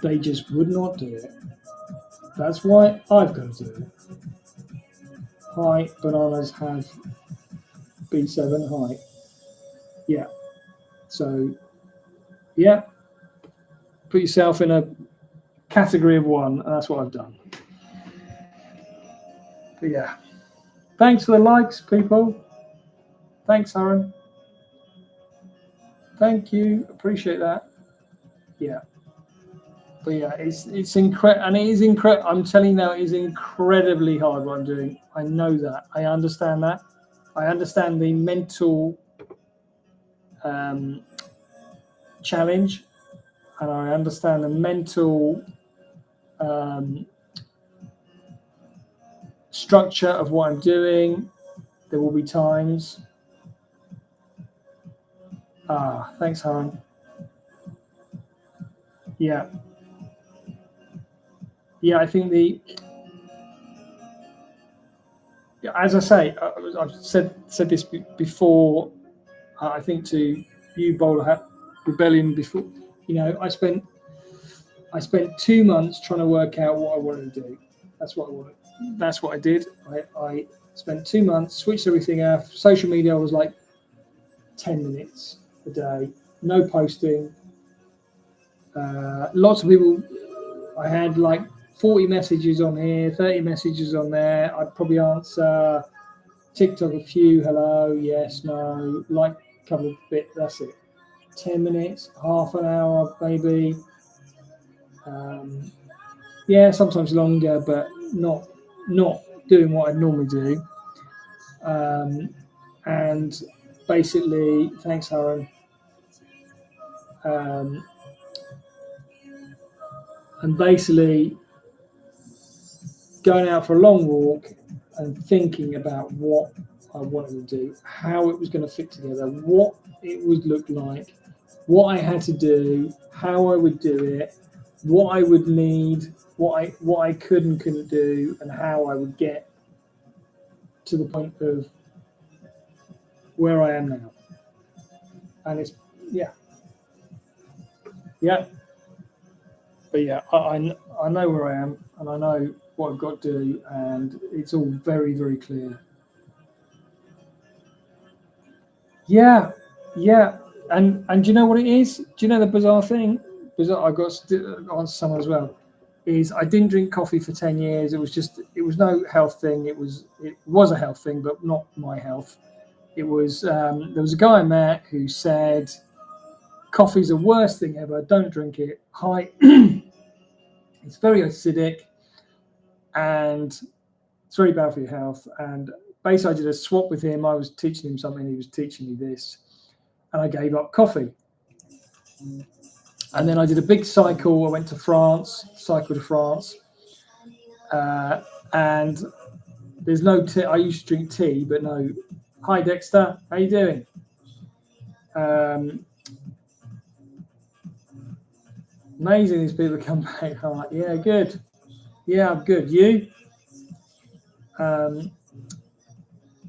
They just would not do it. That's why I've got to do it. Hi, bananas have B7 height. Yeah. So, yeah. Put yourself in a category of 1, and that's what I've done. But yeah. Thanks for the likes, people. Thanks, Aaron. Thank you. Appreciate that. Yeah. But yeah, it's incredible, and it is incredible. I'm telling you now, it is incredibly hard what I'm doing. I know that. I understand that. I understand the mental challenge, and I understand the mental structure of what I'm doing. There will be times. Thanks, Haran. Yeah. Yeah, I think as I say, I've said this before. I think to you, Bowler Hat Rebellion, before. You know, I spent 2 months trying to work out what I wanted to do. That's what I wanted. That's what I did. I spent 2 months, switched everything off. Social media was like 10 minutes a day, no posting. Lots of people. I had like 40 messages on here, 30 messages on there. I'd probably answer TikTok a few, hello, yes, no, like a couple of bits, that's it. 10 minutes, half an hour, maybe. Yeah, sometimes longer, but not doing what I normally do. And basically, thanks, Aaron. And basically going out for a long walk and thinking about what I wanted to do, how it was going to fit together, what it would look like, what I had to do, how I would do it, what I would need, what I could and couldn't do, and how I would get to the point of where I am now. And it's but yeah, I know where I am, and I know what I've got to do, and it's all very, very clear. Yeah, and do you know what it is? Do you know the bizarre thing? I got to answer someone as well. Is I didn't drink coffee for 10 years. It was no health thing. It was a health thing, but not my health. It was there was a guy I met who said coffee's the worst thing ever. Don't drink it. It's very acidic and it's very bad for your health. And basically, I did a swap with him. I was teaching him something. He was teaching me this. And I gave up coffee. And then I did a big cycle. I went to France, cycled to France. And there's no tea. I used to drink tea, but no. Hi, Dexter. How you doing? Amazing these people come back. Yeah, good. Yeah, I'm good. You?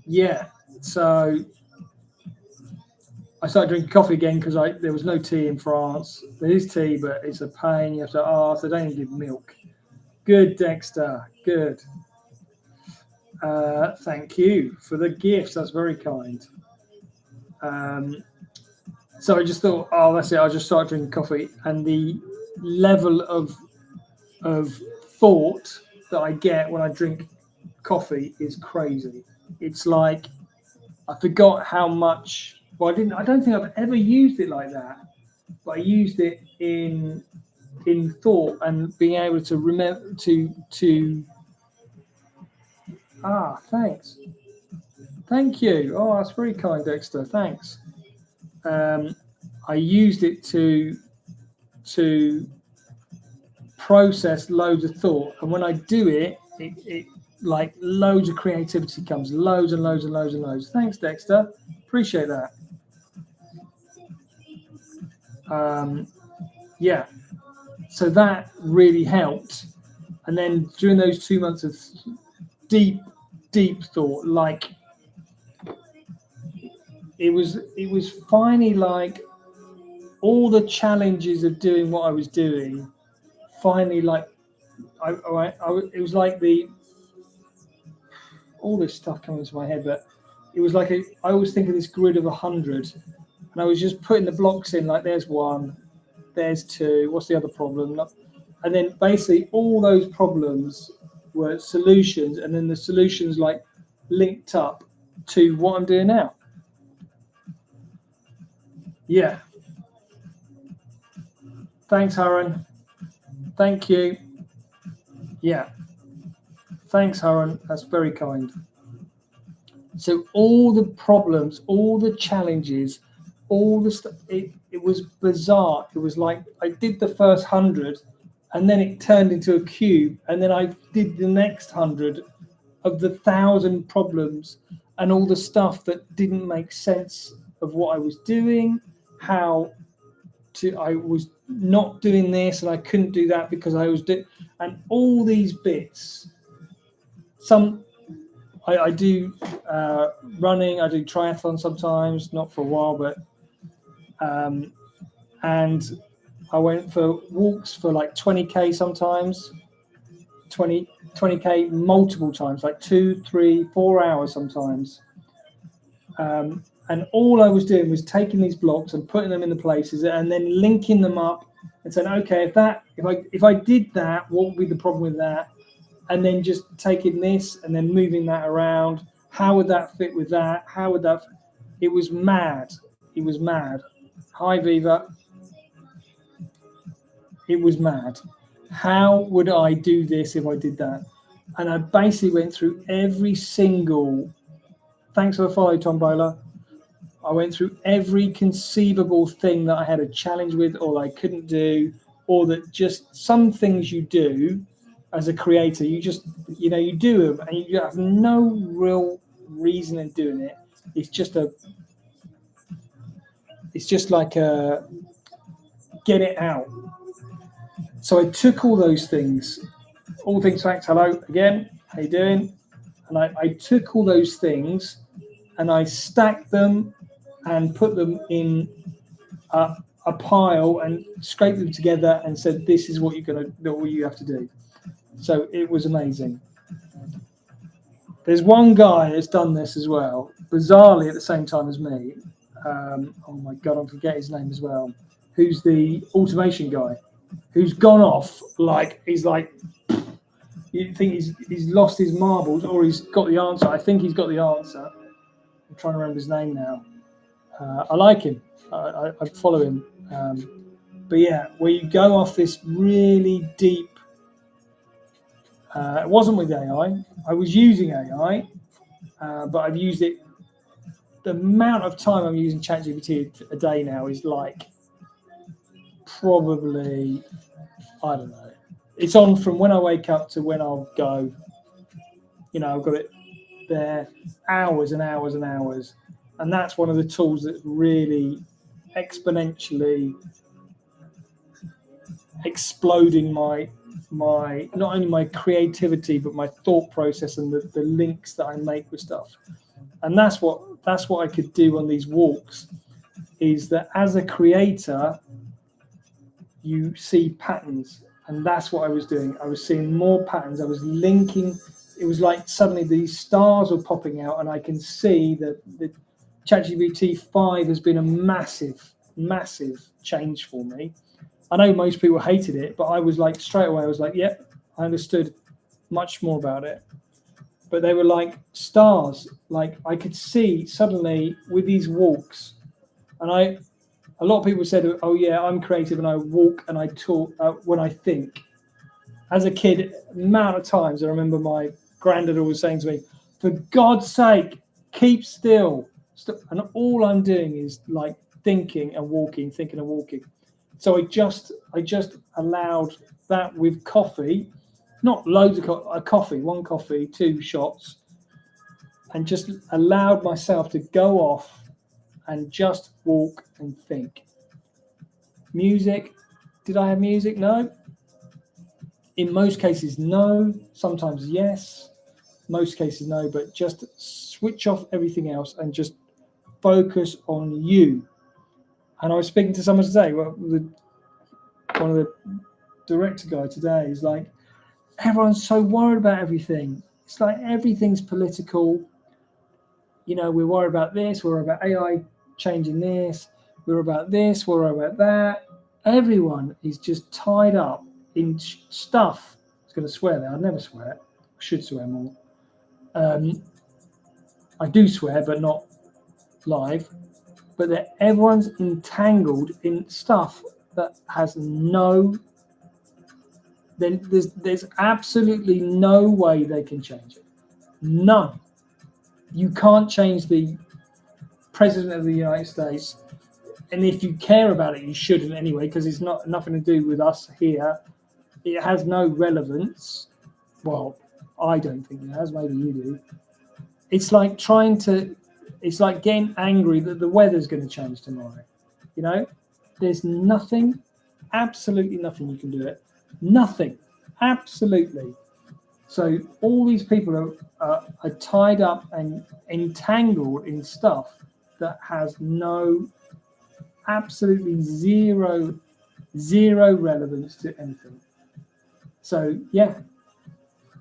yeah, so I started drinking coffee again because there was no tea in France. There is tea, but it's a pain. You have to ask. They don't even give milk. Good, Dexter. Good. Thank you for the gifts. That's very kind. So I just thought, oh, that's it. I'll just start drinking coffee, and the level of thought that I get when I drink coffee is crazy. It's like I forgot how much. Well, I don't think I've ever used it like that, but I used it in thought and being able to remember to. Ah, thanks. Thank you. Oh, that's very kind, Dexter. Thanks. I used it to process loads of thought, and when I do it, it like loads of creativity comes, loads and loads and loads and loads. Thanks, Dexter. Appreciate that. Yeah. So that really helped. And then during those 2 months of deep thought, like it was finally like all the challenges of doing what I was doing. Finally, like it was like all this stuff coming into my head, but it was like I always think of this grid of 100, and I was just putting the blocks in. Like there's one, there's two. What's the other problem? And then basically all those problems were solutions, and then the solutions like linked up to what I'm doing now. Yeah. Thanks, Haran. Thank you. Yeah. Thanks, Haran. That's very kind. So all the problems, all the challenges, all the stuff, it was bizarre. It was like I did the first 100 and then it turned into a cube. And then I did the next 100 of the 1,000 problems and all the stuff that didn't make sense of what I was doing, I was not doing this and I couldn't do that because I was doing, and all these bits. I do running, I do triathlon sometimes, not for a while, but and I went for walks for like 20k sometimes, 20k multiple times, like 2, 3, 4 hours sometimes. And all I was doing was taking these blocks and putting them in the places and then linking them up and saying, okay, if I did that, what would be the problem with that? And then just taking this and then moving that around. How would that fit with that? How would that? It was mad. It was mad. Hi, Viva. It was mad. How would I do this if I did that? And I basically went through every single. Thanks for the follow, Tom Bowler. I went through every conceivable thing that I had a challenge with, or I couldn't do, or that just some things you do as a creator, you do them and you have no real reason in doing it. It's just like a get it out. So I took all those things, all things facts. Hello again. How you doing? And I took all those things and I stacked them and put them in a pile and scraped them together and said, "This is what you have to do." So it was amazing. There's one guy that's done this as well, bizarrely at the same time as me. Oh my God, I forget his name as well. Who's the automation guy? Who's gone off he's like, you think he's lost his marbles or he's got the answer. I think he's got the answer. I'm trying to remember his name now. I like him. I follow him. But yeah, where you go off this really deep. It wasn't with AI. I was using AI, but I've used it. The amount of time I'm using ChatGPT a day now is like probably, I don't know. It's on from when I wake up to when I'll go. I've got it there hours and hours and hours. And that's one of the tools that's really exponentially exploding my not only my creativity but my thought process and the links that I make with stuff. And that's what I could do on these walks, is that as a creator, you see patterns. And that's what I was doing. I was seeing more patterns. I was linking. It was like suddenly these stars were popping out, and I can see that the ChatGPT 5 has been a massive, massive change for me. I know most people hated it, but I was like, straight away, I was like, yep, I understood much more about it. But they were like stars. Like I could see suddenly with these walks, and a lot of people said, oh yeah, I'm creative and I walk and I talk when I think. As a kid, amount of times I remember my granddad always saying to me, for God's sake, keep still. And all I'm doing is like thinking and walking. So I just allowed that with coffee, not loads of coffee, one coffee, 2 shots, and just allowed myself to go off and just walk and think. Music, did I have music? No. In most cases, no. Sometimes yes. Most cases, no. But just switch off everything else and just focus on you. And I was speaking to someone today, one of the director guy today is like, everyone's so worried about everything. It's like everything's political. You know, we're worried about this, we're worried about AI changing this, we're about this, we're worried about that. Everyone is just tied up in stuff. I was going to swear there. I never swear. I should swear more. I do swear, but not live. But that everyone's entangled in stuff that has no. Then there's absolutely no way they can change it. None. You can't change the president of the United States, and if you care about it, you shouldn't anyway, because it's nothing to do with us here. It has no relevance. Well, I don't think it has. Maybe you do. It's like it's like getting angry that the weather's going to change tomorrow. You know, there's nothing, absolutely nothing you can do it. Nothing, absolutely. So all these people are tied up and entangled in stuff that has absolutely zero relevance to anything. So yeah,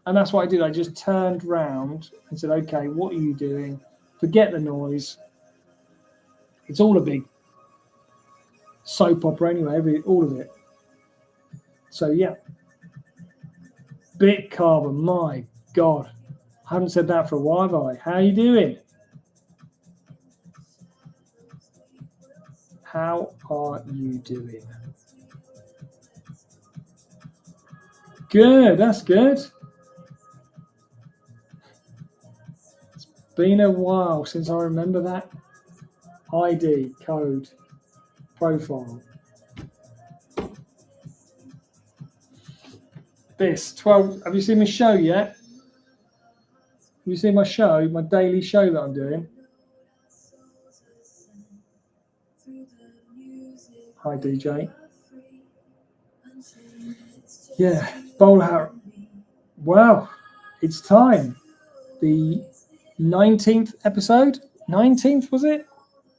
and that's what I did. I just turned round and said, okay, what are you doing? Forget the noise. It's all a big soap opera anyway, all of it. So yeah. Bit Carbon, my God. I haven't said that for a while, have I? How are you doing? How are you doing? Good, that's good. It's been a while since I remember that ID, code, profile. This 12. Have you seen my show yet? Have you seen my show, my daily show that I'm doing? Hi, DJ. Yeah, Bowler Hat. Wow, it's time. The 19th episode. 19th was it?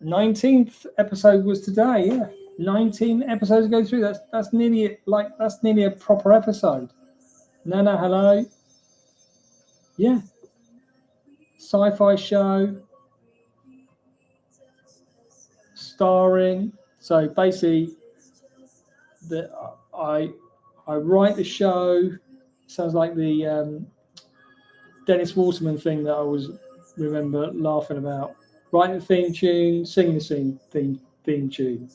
19th episode was today. Yeah, 19 episodes go through. That's nearly a proper episode. Nana, hello. Yeah. Sci-fi show. Starring. So basically, I write the show. Sounds like the Dennis Waterman thing that I always remember laughing about. Write the theme tune, sing the theme tune.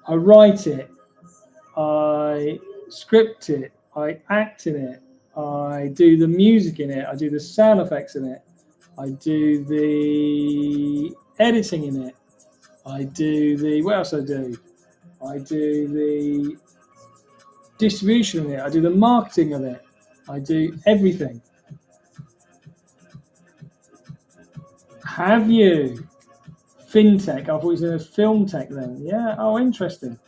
I write it. I script it. I act in it. I do the music in it. I do the sound effects in it. I do the editing in it. I do the, what else I do? I do the distribution of it. I do the marketing of it. I do everything. Have you? FinTech. I thought it was in a film tech then. Yeah. Oh, interesting.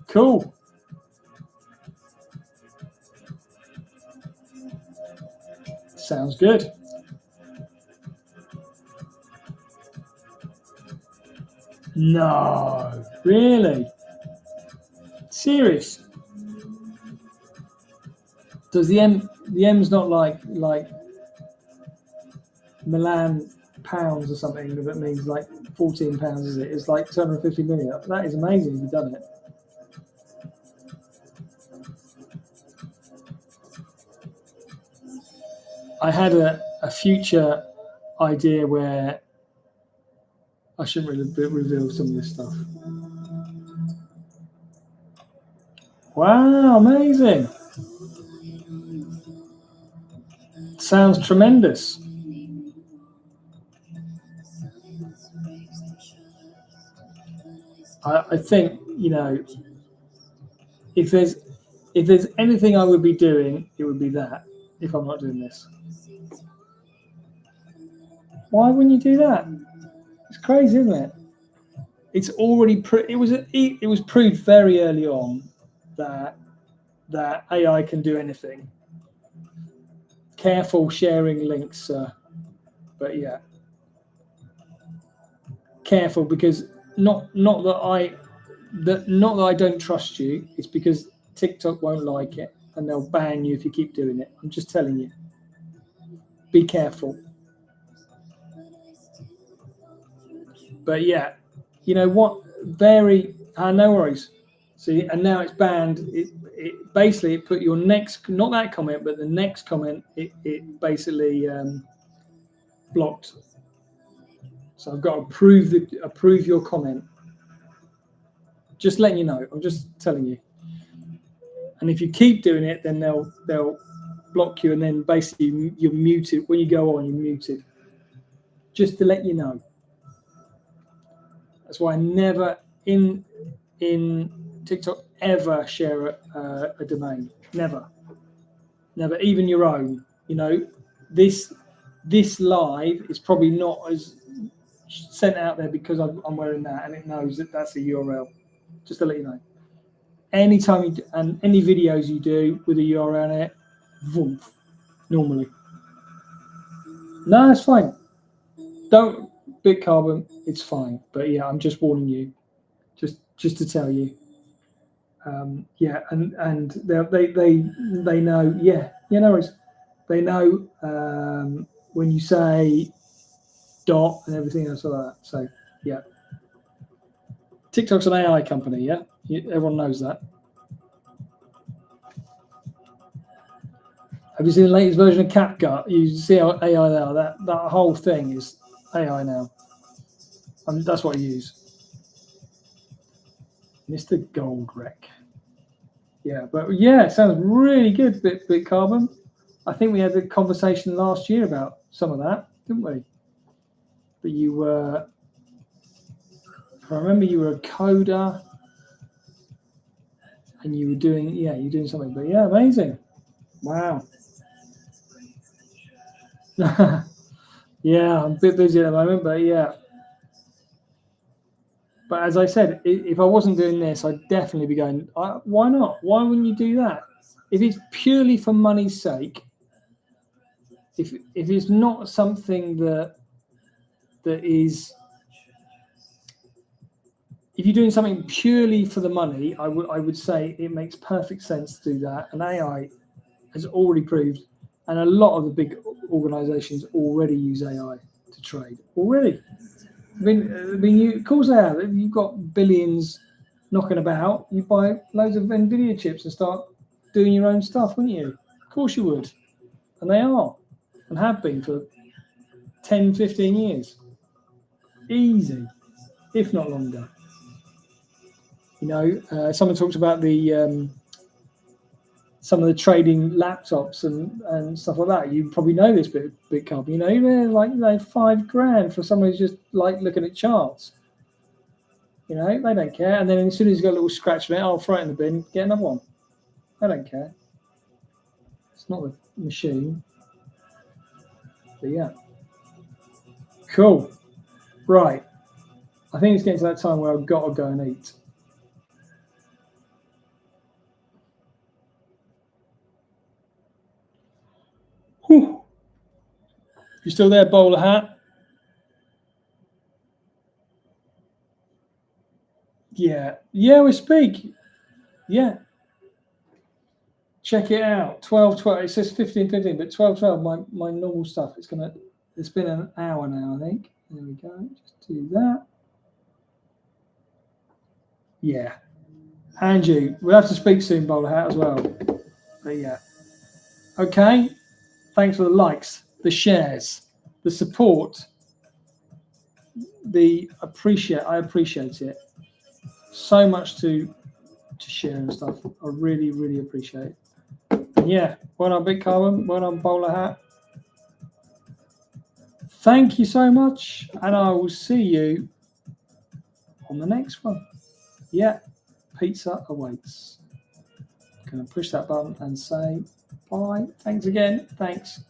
Cool. Sounds good. No, really? Serious? Does the M's not like Milan pounds or something that means like 14 pounds, is it? It's like 250 million. That is amazing if you've done it. I had a future idea where I shouldn't really reveal some of this stuff. Wow, amazing. Sounds tremendous. I think, you know, if there's anything I would be doing, it would be that, if I'm not doing this. Why wouldn't you do that? It's crazy, isn't it? It's already it was proved very early on that AI can do anything. Careful sharing links, but yeah, careful, because not that I don't trust you. It's because TikTok won't like it and they'll ban you if you keep doing it. I'm just telling you. Be careful. But yeah, you know what? No worries. See, and now it's banned. It basically put your next, not that comment, but the next comment, it basically blocked. So I've got to approve your comment. Just letting you know. I'm just telling you. And if you keep doing it, then they'll block you, and then basically you're muted. When you go on, you're muted. Just to let you know. That's why I never in TikTok ever share a domain. Never, even your own. You know, this live is probably not as sent out there because I'm wearing that, and it knows that that's a URL. Just to let you know. Anytime you do, and any videos you do with a URL in it, vroom, normally. No, it's fine. Don't Bitcarbon. It's fine. But yeah, I'm just warning you, just to tell you. Yeah, and they know. Yeah, no worries. They know when you say dot and everything else like that. So yeah, TikTok's an AI company. Yeah, everyone knows that. Have you seen the latest version of CapCut? You see how AI they are. That whole thing is AI now. That's what I use. Mr. Goldwreck. Yeah, but yeah, it sounds really good, Bitcarbon. I think we had a conversation last year about some of that, didn't we? But you were, I remember you were a coder and you were doing, you're doing something. But yeah, amazing. Wow. Yeah, I'm a bit busy at the moment, but yeah. But as I said, if I wasn't doing this, I'd definitely be going, why not? Why wouldn't you do that? If it's purely for money's sake, if it's not something that is, if you're doing something purely for the money, I would say it makes perfect sense to do that. And AI has already proved, and a lot of the big organisations already use AI to trade already. I mean, of course they have. If you've got billions knocking about, you buy loads of NVIDIA chips and start doing your own stuff, wouldn't you? Of course you would. And they are, and have been for 10, 15 years. Easy, if not longer. You know, someone talks about the some of the trading laptops and stuff like that. You probably know this Bitcarbon. You know, they're like $5,000 for someone who's just like looking at charts. You know, they don't care. And then as soon as you've got a little scratch on it, I'll throw it in the bin, get another one. They don't care. It's not the machine. But yeah. Cool. Right. I think it's getting to that time where I've got to go and eat. Whew. You still there, bowler hat? Yeah, we speak. Yeah. Check it out. 12:12. It says 15:15, but 12:12. My normal stuff. It's been an hour now, I think. There we go. Just do that. Yeah. Andrew, we'll have to speak soon, Bowler Hat, as well. But yeah. Okay. Thanks for the likes, the shares, the support. I appreciate it. So much to share and stuff. I really, really appreciate it. Yeah, well done, Big Carbon. Well done, Bowler Hat. Thank you so much, and I will see you on the next one. Yeah, pizza awaits. Going to push that button and say bye. Thanks again. Thanks.